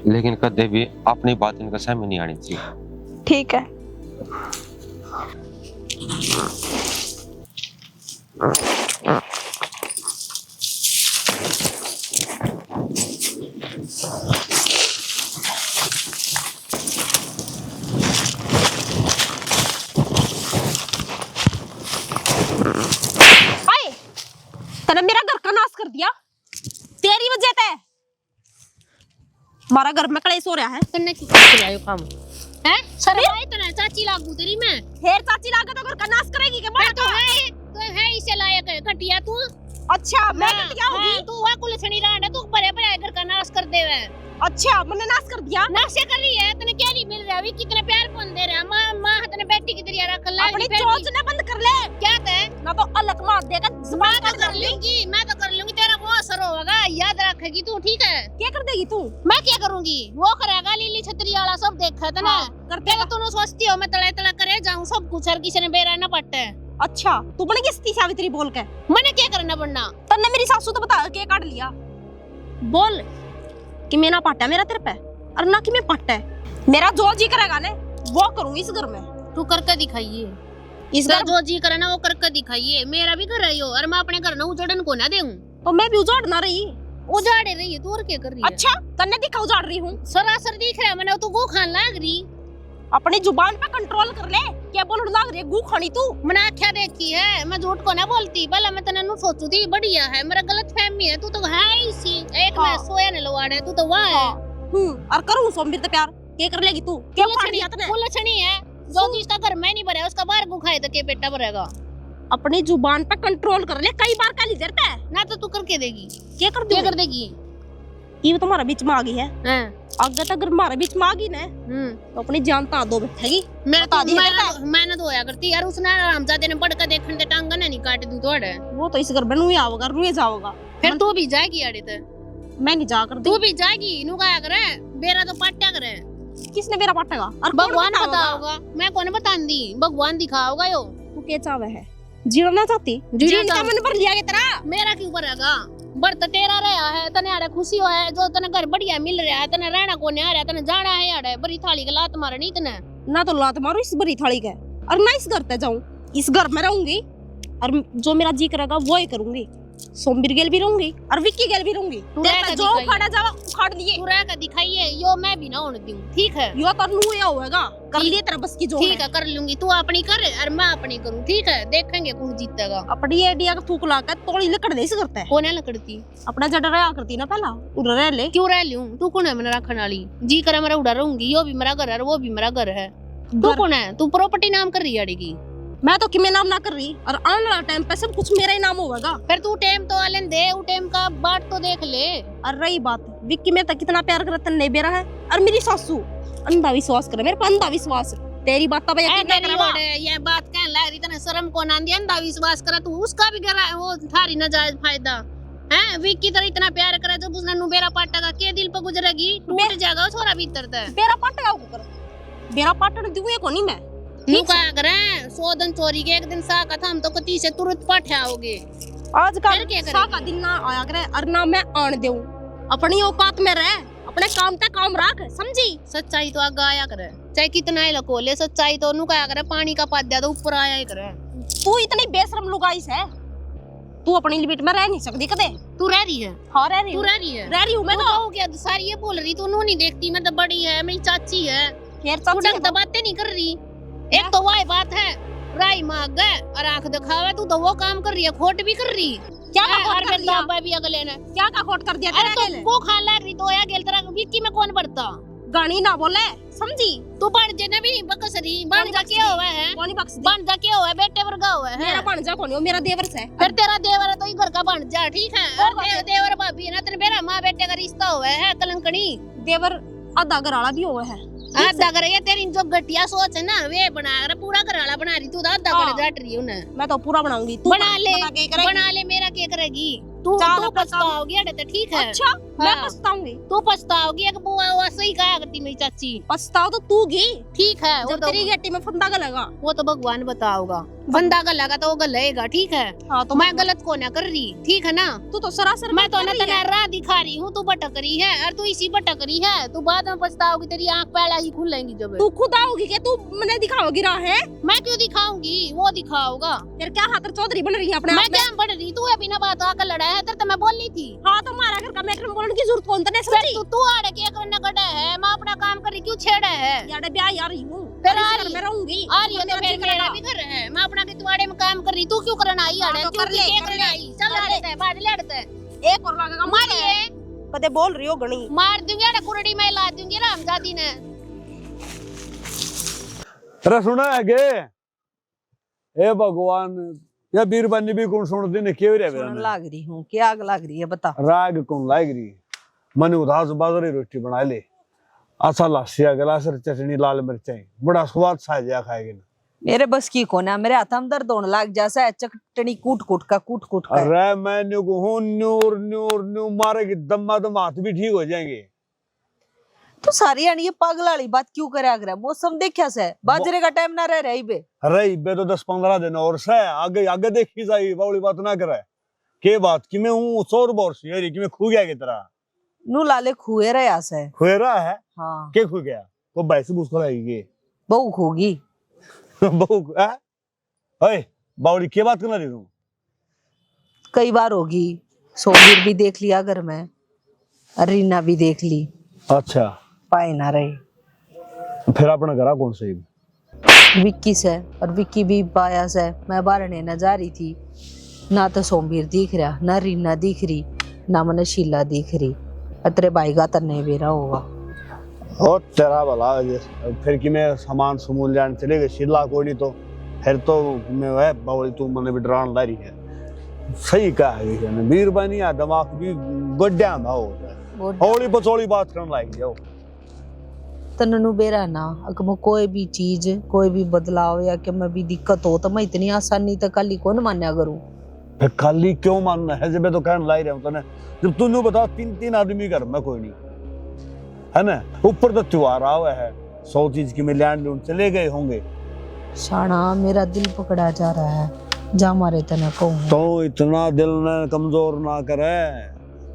S4: लेकिन कदे भी अपनी बात इनका सहमति नहीं आनी चाहिए।
S1: ठीक है। तने मेरा घर का नाश कर दिया, तेरी वजह से। हमारा घर में कलेश हो रहा है।
S2: तन्ने क्यों चलायो काम है? सरवाई तो ना चाची लागू तेरी मैं।
S1: फिर चाची लाके तो घर का नाश करेगी के बड़ा
S2: तो है इसे लायक है घटिया तू।
S1: अच्छा मैं घटिया होगी?
S2: तू वा कुलछनी रांड तू भरे भरे घर का नाश कर देवे।
S1: अच्छा मैंने नाश कर दिया?
S2: नाश कर रही है, तने क्या नहीं मिल रहा? वी कितने प्यार कौन दे रहा? मां तने बेटी की तरह रख ला।
S1: अपनी चोंचने बंद कर ले।
S2: क्या कहे
S1: ना तो अलग मार देगा, जुबान
S2: मैं तो कर लूंगी, मैं तो कर लूंगी, तेरा बहुत असर होगा, याद रखेगी तू। ठीक है,
S1: क्या कर देगी तू?
S2: मैं क्या करूंगी? वो करेगा, लीली छतरी वाला सब देखा था ना।
S1: करते
S2: तो तू सोचती हो मैं तले तले करे जाऊं सब कुछ, और किसी ने बेरा ना पट्टे।
S1: अच्छा तू बन किसती सावित्री बोल के?
S2: मैंने क्या करना पड़ना?
S1: तन्ने मेरी सासू तो बता के काट लिया। बोल कि मैं ना पाटा मेरा तेरे पे, और ना कि मैं पाटा है। मेरा जो जी करेगा ना वो करूंगी इस घर में।
S2: तू करके दिखाइए,
S1: इस घर
S2: जो जी करे ना वो करके दिखाइए। मेरा भी घर है यो, और मैं अपने घर ना उजड़न को ना देऊं।
S1: तो मैं भी उजाड़ ना रही।
S2: उजाड़े रही है तू, और क्या कर रही है?
S1: अच्छा तन्ने दिखा उजाड़ रही हूँ?
S2: सरासर दिख रहा है मैंने, तू गो खान लाग रही।
S1: अपनी जुबान पे कंट्रोल कर ले, क्या बोलने लाग रही है गू खानी तू?
S2: मैंने आख्या देखी है, मैं झूठ को ना बोलती। पहले मैं तने नु सोचू थी बढ़िया है, मेरा गलत फहमी है। तू तो है ही सी एक में सोया ने लवाड़े, तू तो वहां है।
S1: और करूं सोमवीर ते प्यार क्या कर लेगी तू? क्या फाड़ दिया तने?
S2: कुलछनी है, जो जिसका घर में नहीं भरा उसका बाहर गुखाए तो के बेटा भरेगा।
S1: अपनी जुबान पे कंट्रोल कर ले, कई बार काली देर पे
S2: ना तो तू करके देगी।
S1: क्या कर
S2: क्या कर देगी?
S1: ये तुम्हारे बीच में आ गई है।
S2: हां
S1: अगर तक हमारे बीच में आ गई ना तो अपनी जान ता दो बैठेगी।
S2: मैंने तो होया करती यार, उसने हमजादे ने पढ़ के देखने ते टांग ने नहीं काट दूं तोड़े।
S1: वो तो इस घर में नुई आओगा, रुए जाओगा।
S2: फिर तू भी जाएगी आड़े ते?
S1: मैं नहीं जा कर
S2: तू भी जाएगी, नु गाया करे बेरा तो पाट्या करे।
S1: किसने मेरा पाटेगा? और
S2: भगवान बताओगा, मैं कौन बतांदी? भगवान दिखाओगा यो।
S1: तू क्या चाहे है? जीना ना चाहती? जीना मन पर लिया के तेरा
S2: मेरा क्यों भरेगा? बर्त तेरा रहा है, तने आड़े खुशी हो है, जो तने घर बढ़िया मिल रहा है, तने रहना को नहीं आ रहा, तने जाना है आड़े बड़ी थाली के लात मारनी तने।
S1: ना तो लात मारो इस बड़ी थाली के, और ना इस घर पे जाऊं। इस घर में रहूंगी और जो मेरा जी करेगा वो ही करूंगी। सोमवीर गेल भी रहूंगी और विक्की गेल भी रहूंगी। जो उखाड़ा जावा उखाड़ दिए।
S2: तू रह के दिखाइए, यो मैं भी ना होने दूं। ठीक है,
S1: यो तो नु या होएगा, कर लिए तेरा बस की जो
S2: ठीक है कर लूंगी। तू अपनी कर और मैं अपनी करूं। ठीक है, देखेंगे कौन जीतेगा।
S1: अपनी आइडिया का थूक ला के तोड़ी लकड़ दे इस करता है।
S2: कौन है लकड़ती?
S1: अपना जड़ रहा करती ना पहला उड़ रह ले।
S2: क्यों रह लूं? तू कौन है मेरा रखने वाली? जी करे मेरा उड़ा रहूंगी। यो भी मेरा घर है, वो भी मेरा घर है। तू कौन है? तू प्रॉपर्टी नाम कर रही है?
S1: मैं तो किमे नाम ना कर रही, और आने वाला टाइम पे सब कुछ मेरा ही नाम होगा।
S2: फिर तू टाइम तो आलन दे, वो टाइम का बाट तो देख ले।
S1: और रही बात विक्की में तक कितना प्यार करता नहीं बेरा है, और मेरी सासू अंधा विश्वास करे मेरे पर। अंधा विश्वास तेरी बात तब यकीन ना करवा।
S2: ये बात कहने लग रही तने शर्म को ना आंदी? अंधा विश्वास करा तू, उसका भी करा वो थारी नाजायज फायदा। हैं विक्की तरह इतना प्यार करे जब उसने नुबेरा पाटा का के दिल पे गुजरेगी टूट जाएगा छोरा भीतर ते
S1: बेरा पाटा को कर बेरा पाटन दुए को नहीं मैं
S2: नु का करे 100 दिन चोरी के एक दिन सा का था हम तो कती से तुरंत पाठा होगे
S1: आज का
S2: फिर क्या करेगी?
S1: सा का दिन ना आया करे और ना मैं आन देऊं अपनी औकात में रह अपने काम तक काम रख समझी
S2: सच्चाई तो आगे आया करे चाहे कितना ही लकोले सच्चाई तो नु का करे पानी का पाद्या तो ऊपर आया ही करे
S1: तू इतनी बेशरम लुगाइस है तू अपनी लिमिट में रह नहीं सकती कदे
S2: तू रह रही है
S1: हाँ रह रही
S2: तू
S1: हूँ
S2: रह रही है
S1: रह रही हूँ मैं
S2: मैं
S1: तो
S2: तो क्या सारी ये बोल रही तू नु नहीं देखती मैं तो बड़ी है मेरी चाची है
S1: फिर
S2: तू
S1: चाची
S2: ढंग से बातें नहीं कर रही एक तो वही बात है राई मांग गए और आंख दिखावे तू तो वो काम कर रही है खोट भी कर रही
S1: क्या का
S2: और
S1: खोट कर
S2: फिर
S1: दिया
S2: दाबा भी अगले ने
S1: क्या का खोट कर दिया
S2: अरे
S1: तेरे
S2: तो
S1: अकेले
S2: वो खान लग रही तो या गेल तरह विक्की में कौन बढ़ता
S1: गानी ना बोले समझी
S2: तू बन जे भी नहीं बकसरी बन जा के हुआ है
S1: कौन बख्श दी
S2: बन जा के हुआ है बेटे वर्गा हुआ है
S1: मेरा भांजा कौन है वो मेरा देवर से
S2: फिर तेरा देवर है तो ही घर का बन जा ठीक है
S1: वो
S2: और देवर भाभी है ना तेरे मेरा माँ बेटे का रिश्ता हुआ है कलंकड़ी
S1: देवर आधा घर वाला भी हुआ है
S2: आधा घर ये तेरी जो घटिया सोच है ना वे बना कर पूरा घर वाला बना रही तू तो आधा घर जाट रही है
S1: मैं तो पूरा बनाऊंगी तू
S2: बना ले
S1: बता के करेगी।
S2: बना ले मेरा क्या करेगी तू
S1: चार
S2: तू
S1: अपना
S2: पछताओगी अरे तो ठीक है
S1: अच्छा मैं
S2: हाँ।
S1: पछताऊंगी
S2: तू पछताओगी एक बुआ हुआ सही कहा करती मेरी चाची
S1: पछताओ तो तू गी
S2: ठीक है वो
S1: जब
S2: तो
S1: तेरी गट्टी में फंदा गलेगा
S2: वो तो भगवान बताओगा बंदा गलेगा तो वो गलेगा ठीक है
S1: हाँ तो
S2: मैं गलत को ना कर रही ठीक है ना
S1: तू तो सरासर
S2: मैं तो
S1: कर
S2: ना
S1: रही
S2: तेरा
S1: है।
S2: राह दिखा रही हूँ तू भटक रही है और तू इसी भटक रही है तू बाद में पछताओगी तेरी आंख पहला ही खुलेंगी जब
S1: तू खुद आओगी क्या तू मैंने दिखाओगी राह है
S2: मैं क्यों दिखाऊंगी वो दिखाओगा
S1: फिर क्या हाथ चौधरी बन रही है अपने
S2: मैं
S1: आप में
S2: क्या बढ़ रही तू अभी ना बात आकर लड़ा है तेरे तो मैं बोल रही थी
S1: हाँ तो हमारा घर का मैटर में बोलने की जरूरत कौन तने
S2: फिर
S1: समझी
S2: तू आड़े के करने कड़ा है मैं अपना काम कर रही क्यों छेड़ा है
S1: यार ब्याह यार हूँ
S2: फिर
S1: इस
S2: आ
S1: घर
S2: रही
S1: में रहूंगी
S2: आ रही है तो फिर मेरा भी घर है मैं अपना कितवाड़े में काम कर रही तू क्यों करना आई आड़े
S1: हाँ, तो
S2: क्यों
S1: कर ले,
S2: क्या
S1: कर
S2: करना
S1: ले,
S2: आई चल
S1: कर ले।
S2: लड़ते हैं बाद लड़ते हैं
S1: एक और लगेगा
S2: मारिए
S1: कदे बोल रही हो गणी
S2: मार दूंगी अरे कुरड़ी में ला दूंगी रामजादी ने
S6: अरे सुना है के ए भगवान या बीरबानी भी कौन सुनती ने क्यों रे
S3: सुन लाग रही हूँ क्या आग लाग रही है बता
S6: राग कौन लाग रही मने उदास बाजरी रोटी बना ले अच्छा लासिया गिलास चटनी लाल मिर्चाई बड़ा स्वाद साजा खाएगी ना
S3: मेरे बस की कोना मेरे हाथ में दर्द होने लग जैसा है चटनी कूट कूट का
S6: अरे मैं न्यूर न्यूर न्यू मारेगी दम्मा दम हाथ भी ठीक हो जाएंगे
S3: तो सारी यानी ये पागल वाली बात क्यों करे अगर मौसम देखा से बाजरे का टाइम ना रह रही बे
S6: अरे बे तो 10-15 दिन और से आगे आगे देखी जाए बावली बात ना करे के बात कि मैं हूँ 100 वर्ष यारी कि मैं खो गया की तरह
S3: नू लाले खुए रहे यहाँ से
S6: खोरा है
S3: हाँ
S6: के खो गया वो बैसे मुस्कुर आएगी
S3: बहु होगी
S6: बहु ओए बावली के बात करना रही हूँ
S3: कई बार होगी सोबीर भी देख लिया घर में रीना भी देख ली
S6: अच्छा
S3: पाए ना रही
S6: फिर अपना घरा कौन से
S3: विक्की से और विक्की भी पाया से मैं बारने न जा रही थी ना तो सोमवीर दिख रहा ना रीना दिख रही ना मैंने शीला दिख रही अतरे भाई का तो नहीं बेरा होगा
S6: ओ तेरा भला फिर कि मैं सामान समूल जान चले गए शिला कोई नहीं तो फिर तो मैं वह बावली तू मैंने भी डरान ला रही है सही कहा है बीरबानी या दिमाग भी गड्ढा ना हो हौली पचौली बात करने लायक जाओ
S3: तननु बेरा ना अगर मैं कोई भी चीज कोई भी बदलाव या कि मैं भी दिक्कत हो तो मैं इतनी आसानी तक कल कौन मान्या करूं
S6: फिर खाली क्यों मानना है जब तो कहने लाई रहा हूं तने जब तू बता 3 आदमी घर में कोई नहीं है ना ऊपर तो त्योहार आ हुआ है 100 चीज की मैं लैंड लून चले गए होंगे
S3: शाना मेरा दिल पकड़ा जा रहा है जा मारे तना कहूं
S6: तो इतना दिल न कमजोर ना करे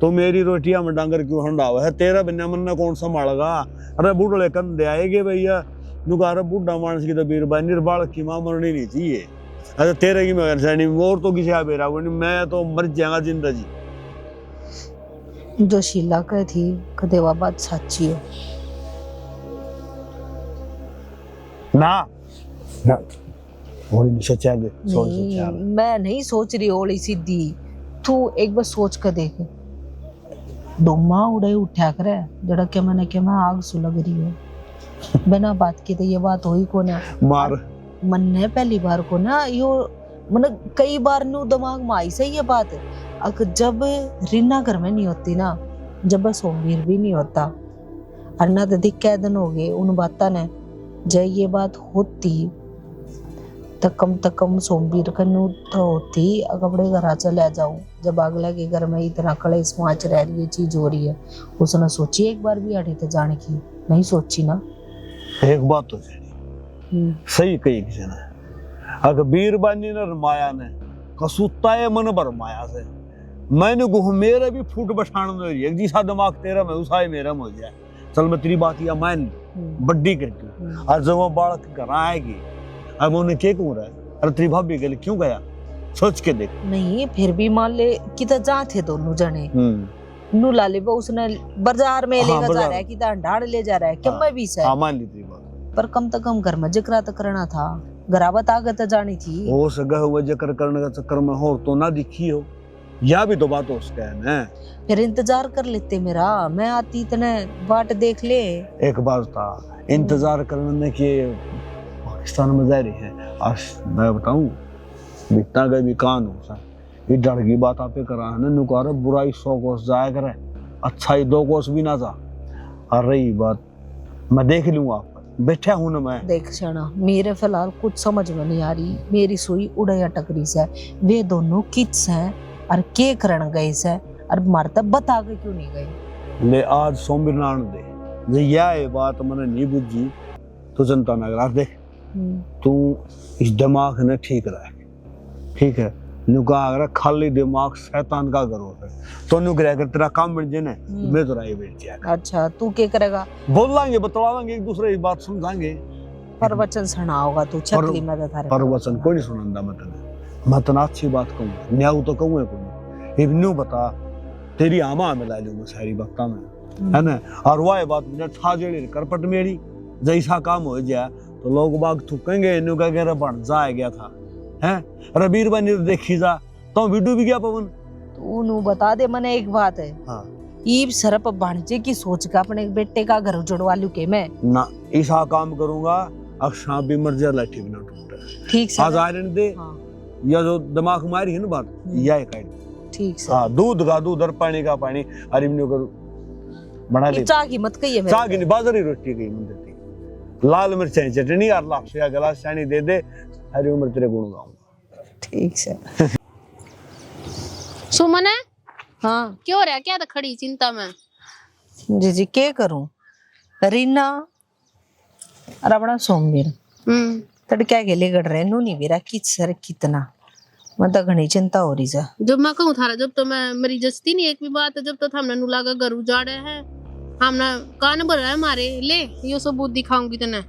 S6: तो मेरी रोटियां में डांगर क्यों हंडावा है तेरा बिना मन ने कौन संभालेगा अरे बूढ़े कंधे आएंगे भैया नुकारा बूढ़ा मानस की तो बीरबाई निर्बाल की मां मरनी नहीं चाहिए अच्छा तेरे की मैं और तो किसी बेरा मैं तो मर जाएगा जिंदगी
S3: जो शीला कह थी कदे वह बात सच्ची है
S6: ना ना होली नहीं सोचा है
S3: नहीं, मैं नहीं सोच रही होली सीधी तू एक बार सोच कर देख डोमा उड़े उठा करे जड़ा के मैं आग सुलग रही है बिना बात की तो ये बात हुई को ना
S6: मार
S3: मन ने पहली बार को ना यो मन कई बार नु दिमाग में आई सही ये बात अगर जब रीना घर में नहीं होती ना जब सोमवीर भी नहीं होता अन्ना तो दिख कै दिन हो गए उन बातों ने जब ये बात होती
S7: तो कम सोमवीर कनु तो होती कपड़े घर चले जाऊं। जब अगला के घर में इतना कलेश माच रह रही है, चीज हो रही है, उसने सोची एक बार भी अड़े थे जाने की? नहीं सोची ना।
S6: एक बात तो सही कही किसी ने, अगर बीरबानी ने माया ने कसूता है मन भर माया से, मैंने कहूँ मेरे भी फूट बठान में एक जिसा दिमाग तेरा में उसा मेरा में हो जाए। चल मैं तेरी बात या मान बड्डी करती, आज जब वो बालक घर आएगी अब उन्हें क्या कहूँ रहा है, अरे तेरी भाभी के लिए क्यों गया, सोच के देख।
S7: नहीं फिर भी मान ले कि तो जा थे दोनों जने, नू लाले वो उसने बाजार में लेकर जा रहा है कि ढाड़ ले जा रहा है, क्यों मैं भी सह
S6: मान ली तेरी बात,
S7: पर कम से कम घर में जिक्र तो करना था, गरावत आगत जानी थी।
S6: हो सगा हुआ जिक्र करने का चक्कर में हो तो ना दिखी हो, या भी तो बात हो उसका है ना।
S7: फिर इंतजार कर लेते मेरा, मैं आती इतने बाट देख ले।
S6: एक बात था, इंतजार करने के पाकिस्तान में जा रही है, आज मैं बताऊं बिकता गए भी कान हो सा, ये डर की बात आपे करा है ना, नुकारा बुराई 100 कोस जाया करे, अच्छा ही 2 कोस भी ना जा। और रही बात मैं देख लूंगा, आप बैठा हूं ना मैं
S7: देख क्षणा, मेरे फिलहाल कुछ समझ में नहीं आ रही, मेरी सुई उड़ैया टकरी से, वे दोनों किस हैं और के करण गए से, और मारता बता के क्यों नहीं गए।
S6: ले आज सोमवीर नान दे जे यह बात मैंने नहीं बुझी तो जनता नगर देख तू इस दिमाग ने ठीक रख, ठीक है, नुका अगर खाली दिमाग शैतान का घर होता है तो नुकरा अगर तेरा काम बन जाए ना मैं तो राय बैठ जाएगा।
S7: अच्छा तू क्या करेगा?
S6: बोलांगे बतलावांगे एक दूसरे की बात समझाएंगे,
S7: पर वचन सुना होगा तू छतरी में थारे
S6: पर वचन कोई नहीं सुनांदा मैं तना अच्छी बात कहूँ न्याऊ तो कहूँ कोई इब्नू बता तेरी आमा में ला लूँ मैं सारी वक्ता में है ना। और वह बात मुझे ठा जेड़ी करपट मेरी जैसा काम हो जाए तो लोग बाग थूकेंगे इन्नू का घेरा बन जा गया था हैं रबीर बनी देखी जा तो वीडियो भी गया पवन
S7: तू नु बता दे मने एक बात है।
S6: हाँ
S7: ईब सरप भांजे की सोच का अपने बेटे का घर उजड़वा लू के मैं
S6: ना ऐसा काम करूंगा अब सांप भी मर जाए लाठी भी ना टूटे।
S7: ठीक से
S6: आज आ रहने दे
S7: हाँ।
S6: या जो दिमाग मारी है ना बात यह काट
S7: ठीक से
S6: हाँ दूध का दूध और पानी का पानी अरे इन्हों कर बना ले
S7: चाह की मत कहिए मेरे
S6: चाह की नहीं बाजरी रोटी की मंदिर की लाल मिर्चाई चटनी और लापसी का गिलास चानी दे दे हरी उम्र तेरे गुण गाऊंगा।
S7: ठीक से
S2: सुमन है
S7: हाँ
S2: क्यों रहा क्या तो खड़ी चिंता में
S7: जी जी क्या करूं रीना और अपना सोमवीर तड़ क्या गेले गड़ रहे नु नहीं बेरा किच सर कितना मतलब घनी चिंता हो रही जा।
S2: जब मैं कहूँ थारा जब तो मैं मेरी जस्ती नहीं एक भी बात है, जब तो हमने नुला का घर उजाड़े है हमने कान भर है हमारे ले यो सबूत दिखाऊंगी तने।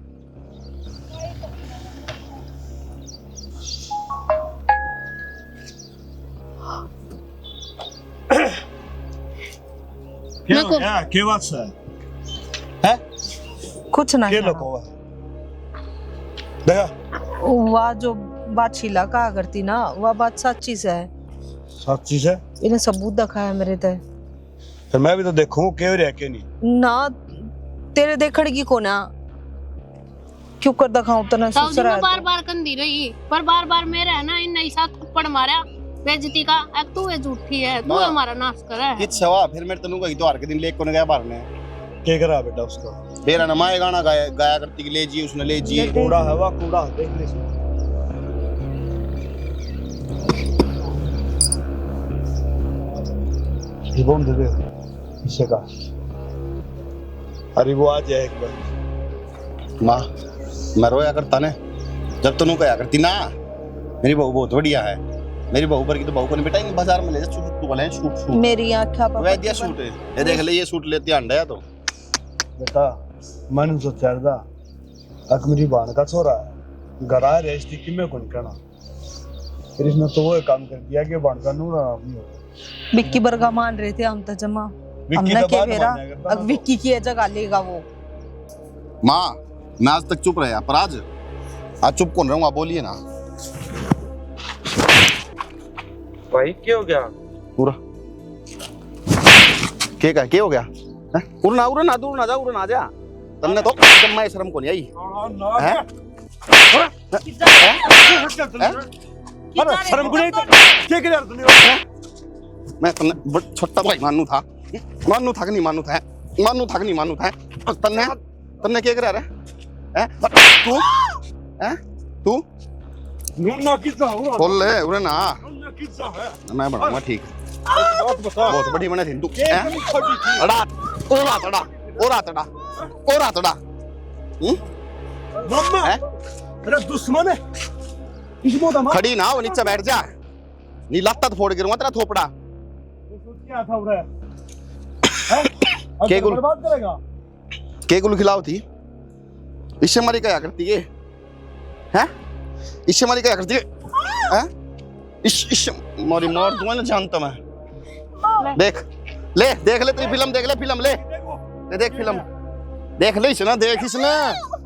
S6: क्या बात है
S7: कुछ ना
S6: क्या लको है देखा
S7: वह जो बात शीला कहा करती ना वह बात सच्ची से है,
S6: सच्ची से
S7: इन्हें सबूत दिखा है मेरे ते
S6: फिर मैं भी तो देखूं क्यों रह के नहीं
S7: ना तेरे देखड़ की कोना क्यों कर दिखाऊं तो ना
S2: साउदी
S7: ससुरा
S2: में बार बार कंदी रही पर बार बार मेरा है ना इन ऐसा थप्पड़ मारा बेइज्जती का एक तू है झूठी है तू हमारा नाश कर है
S5: कित सवा फिर मेरे तनु का त्योहार के दिन लेक कोने गया बाहर
S6: क्या करा बेटा उसका
S5: बेरा नमाए गाना गाया गाया करती कि ले जी उसने ले जी
S6: कूड़ा है वाह कूड़ा देख ले ये बंद दे इसे का अरे वो आ जाए एक बार
S5: माँ मैं रोया करता ने जब तनु कहा करती ना मेरी बहू बहुत बढ़िया है मेरी बहू पर की तो बहू को नहीं बेटा इन बाजार में ले जा सूट वाले हैं सूट सूट
S7: मेरी आंखा
S5: वह दिया सूट है ये देख ले ये सूट लेते अंडा है तो
S6: बेटा मन सोचा था अक मेरी बहन का छोरा है घर आ रहा इसकी कि मैं कौन कहना फिर इसने तो वो काम कर दिया कि बहन का नूरा नहीं होता
S7: विक्की बर्गा मान रहे थे हम तो जमा हमने के फेरा अब विक्की की जगह लेगा वो।
S5: माँ मैं आज तक चुप रहा पर आज चुप कौन रहूंगा बोलिए ना
S4: भाई क्या हो गया
S5: पूरा क्या हो गया उड़ना उड़ना दूर ना जा उड़ना जा तुमने तो मैं शर्म को नहीं आई हैं
S6: शर्म को नहीं क्या कर यार तूने
S5: मैं तुमने छोटा भाई मानू था कि नहीं मानू था तुमने क्या कर रहा है तू
S6: ना कितना हुआ
S5: खोल ले उरे ना
S6: ना कितना है
S5: मैं बनाऊंगा ठीक
S6: बात बता
S5: बहुत बड़ी बने थी तू अड़ा ओरा तड़ा
S6: मम्मा
S5: हैं?
S6: अरे दुश्मन है इसको तो मार
S5: खड़ी ना हो नीचे बैठ जा नी लत्ता तो फोड़ गिरूंगा तेरा थोपड़ा
S6: क्या था उरे
S5: के गुल
S6: बर्बाद करेगा
S5: के गुल खिलाओ थी इससे मरी क्या करती है हैं इससे मरी क्या करती है हैं इस मारी मार दूंगा ना जानता मैं देख ले तेरी फिल्म देख ले फिल्म ले देख फिल्म देख ले इसने देख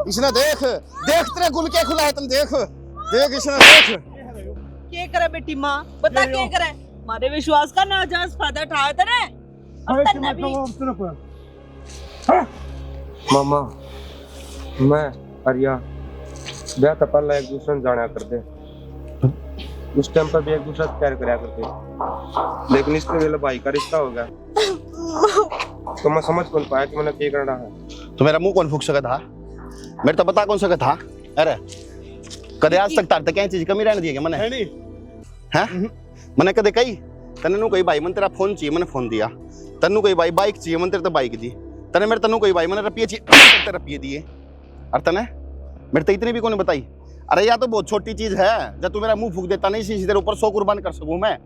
S5: इसने देख तेरा गुल क्या खुला है तुम देख इसने देख
S3: के करे बेटी माँ बता के करे मारे विश्वास का नाजायज फायदा उठाया तेरे अब तन्ने भी
S4: मामा मैं अरिया ब्याह तो पहले एक दूसरे जाना करते उस टाइम पर भी एक दूसरे से प्यार कराया करते लेकिन इसके वेले भाई का रिश्ता हो गया तो मैं समझ कौन पाया कि मैंने क्या करना है।
S5: तो मेरा मुंह कौन फूक सका था मेरे तो बता कौन सका था अरे कदे आज तक तार क्या चीज कमी रहने दी है मैंने हैं मैंने कदे कही तने नु कही भाई मन तेरा फोन चाहिए मैंने फोन दिया तन्नू कही भाई बाइक चाहिए मन तेरे तो बाइक दी तने मेरे तन्नू कही भाई मैंने रुपये चाहिए तेरे रुपये दिए और तने मेरे तो इतनी भी कौन बताई अरे या तो बहुत छोटी चीज है जब तू मेरा मुंह फूक देता नहीं सी तेरे ऊपर 100 कुर्बान कर सकूं मैं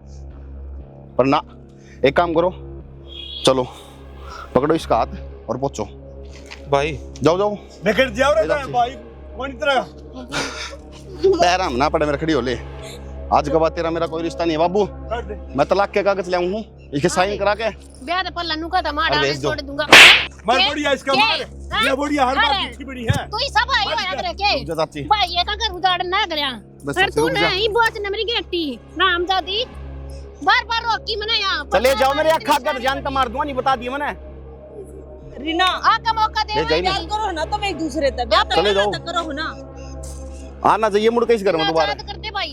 S5: पर ना एक काम करो चलो पकड़ो इसका हाथ और पहुंचो
S4: भाई
S5: जाओ
S6: लेकिन जाओ रे भाई कौन तरह
S5: पैराम ना पड़े मेरा खड़ी हो ले आज के बाद तेरा मेरा कोई रिश्ता नहीं है बाबू मैं तलाक के कागज ले आऊं हूं इसके साइन करा के
S2: ब्याह तो पल्ला नु का था मार डाले छोड़ दूंगा
S6: मार बढ़िया इसका मार ये बढ़िया हर बार दूसरी बड़ी है
S2: तू ही सब आयो याद रखे
S5: जो चाची
S2: भाई ये का कर उजाड़ ना करया
S5: बस
S2: पर तू
S5: रुक जा।
S2: नहीं बोच न मेरी गेटी नाम जादी बार रोकी मने यहां
S5: चले जाओ मेरे अखा कर जान तो मार दूंगा नहीं बता दिया मैंने
S3: रीना
S2: आका मौका दे
S5: ले जाइए ना।
S3: प्यार करो ना तुम एक दूसरे से ब्याह तो
S5: चले जाओ।
S3: करो ना
S5: आना चाहिए मुड़ के इस घर में दोबारा
S2: करते भाई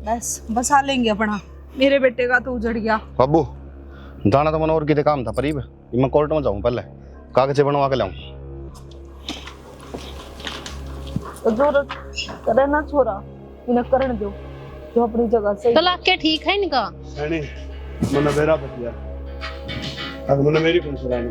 S3: बस बसा लेंगे अपना मेरे बेटे का तो उजड़ गया
S5: बाबू जाना तो मन और किते काम था परीब मैं कोर्ट में जाऊं पहले कागज बनवा के लाऊं
S3: जरूरत करे ना छोरा इन्हें करण दो जो अपनी जगह सही
S2: तलाक के ठीक है इनका
S6: नहीं मैंने मेरा बतिया अब मैंने मेरी कौन सुनानी